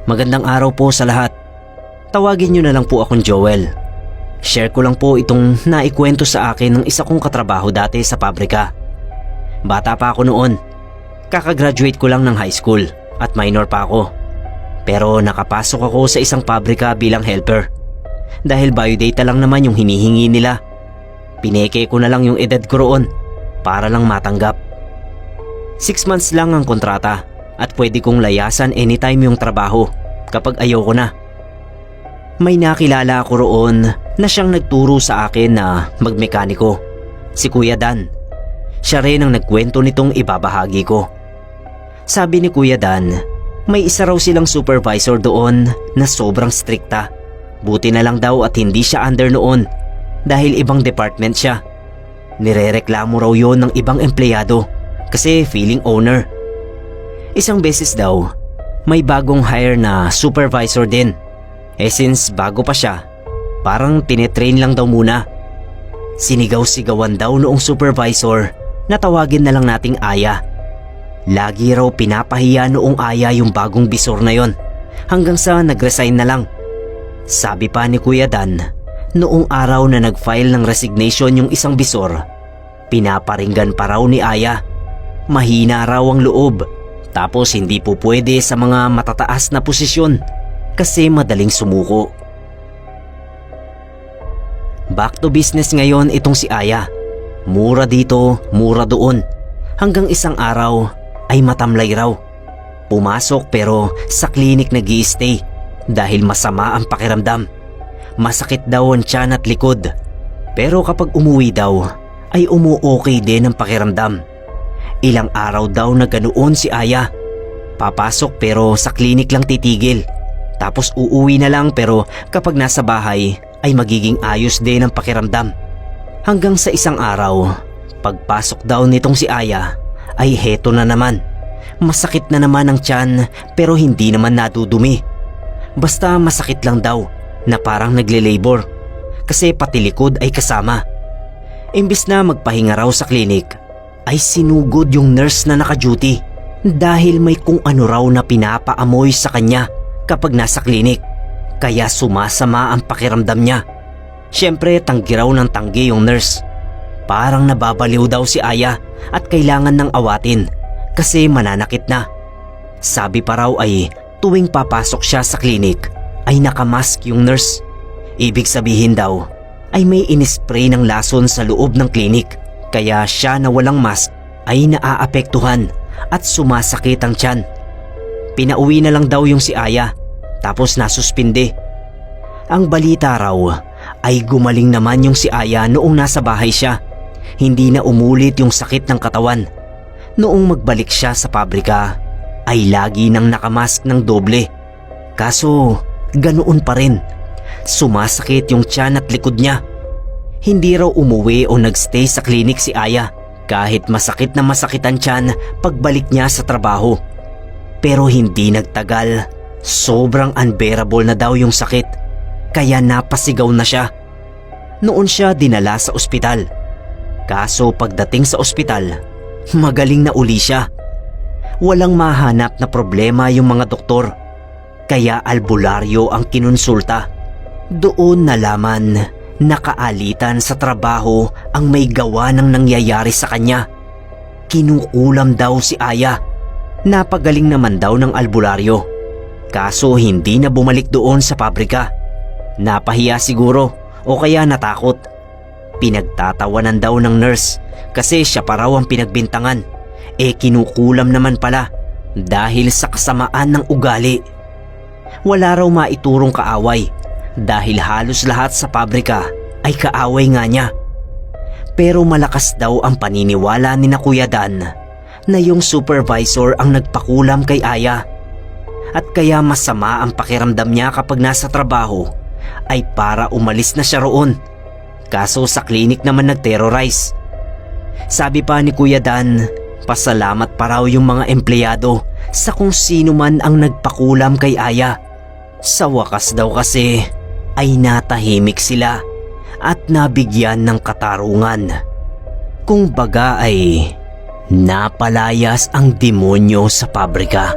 Magandang araw po sa lahat. Tawagin niyo na lang po akong Joel. Share ko lang po itong naikwento sa akin ng isa kong katrabaho dati sa pabrika. Bata pa ako noon. Kakagraduate ko lang ng high school at minor pa ako. Pero nakapasok ako sa isang pabrika bilang helper. Dahil biodata lang naman yung hinihingi nila. Pineke ko na lang yung edad ko roon para lang matanggap. 6 months lang ang kontrata at pwede kong layasan anytime yung trabaho kapag ayoko na. May nakilala ako roon na siyang nagturo sa akin na magmekaniko. Si Kuya Dan. Siya rin ang nagkwento nitong ibabahagi ko. Sabi ni Kuya Dan, may isa raw silang supervisor doon na sobrang strikta. Buti na lang daw at hindi siya under noon dahil ibang department siya. Nirereklamo raw yon ng ibang empleyado kasi feeling owner. Isang beses daw, may bagong hire na supervisor din. Since bago pa siya, parang tinetrain lang daw muna. Sinigaw-sigawan daw noong supervisor na tawagin na lang nating Aya. Lagi raw pinapahiya noong Aya yung bagong bisor na yon hanggang sa nag-resign na lang. Sabi pa ni Kuya Dan, noong araw na nag-file ng resignation yung isang bisor, pinaparinggan pa raw ni Aya. Mahina raw ang loob, tapos hindi po pwede sa mga matataas na posisyon kasi madaling sumuko. Back to business ngayon itong si Aya. Mura dito, mura doon. Hanggang isang araw ay matamlay raw. Pumasok pero sa klinik nag-i-stay dahil masama ang pakiramdam. Masakit daw ang tiyan at likod. Pero kapag umuwi daw ay umu-okay din ang pakiramdam. Ilang araw daw na ganoon si Aya. Papasok pero sa klinik lang titigil. Tapos uuwi na lang pero kapag nasa bahay ay magiging ayos din ang pakiramdam. Hanggang sa isang araw, pagpasok daw nitong si Aya ay heto na naman. Masakit na naman ang tiyan pero hindi naman nadudumi. Basta masakit lang daw na parang nagle-labor kasi pati likod ay kasama. Imbis na magpahinga raw sa klinik ay sinugod yung nurse na naka-duty dahil may kung ano raw na pinapaamoy sa kanya kapag nasa klinik, kaya sumasama ang pakiramdam niya. Siyempre tanggi raw ng tanggi yung nurse. Parang nababaliw daw si Aya at kailangan ng awatin kasi mananakit na. Sabi pa raw ay tuwing papasok siya sa klinik ay nakamask yung nurse. Ibig sabihin daw ay may inispray ng lason sa loob ng klinik, kaya siya na walang mask ay naaapektuhan at sumasakit ang tiyan. Pinauwi na lang daw yung si Aya tapos nasuspinde. Ang balita raw ay gumaling naman yung si Aya noong nasa bahay siya. Hindi na umulit yung sakit ng katawan. Noong magbalik siya sa pabrika ay lagi nang nakamask ng doble. Kaso ganoon pa rin. Sumasakit yung tiyan at likod niya. Hindi raw umuwi o nagstay sa klinik si Aya kahit masakit na masakit ang tiyan pagbalik niya sa trabaho. Pero hindi nagtagal, sobrang unbearable na daw yung sakit kaya napasigaw na siya. Noon siya dinala sa ospital. Kaso pagdating sa ospital, magaling na uli siya. Walang mahanap na problema yung mga doktor, kaya albularyo ang kinonsulta. Doon nalaman na kaalitan sa trabaho ang may gawa ng nangyayari sa kanya. Kinukulam daw si Aya. Napagaling naman daw ng albularyo. Kaso hindi na bumalik doon sa pabrika. Napahiya siguro o kaya natakot. Pinagtatawanan daw ng nurse kasi siya pa raw ang pinagbintangan. Kinukulam naman pala dahil sa kasamaan ng ugali. Wala raw maiturong kaaway dahil halos lahat sa pabrika ay kaaway nga niya. Pero malakas daw ang paniniwala ni na Kuya Dan na yung supervisor ang nagpakulam kay Aya. At kaya masama ang pakiramdam niya kapag nasa trabaho ay para umalis na siya roon. Kaso sa klinik naman nag-terrorize. Sabi pa ni Kuya Dan, pasalamat pa raw yung mga empleyado sa kung sino man ang nagpakulam kay Aya. Sa wakas daw kasi ay natahimik sila at nabigyan ng katarungan. Kung baga ay napalayas ang demonyo sa pabrika.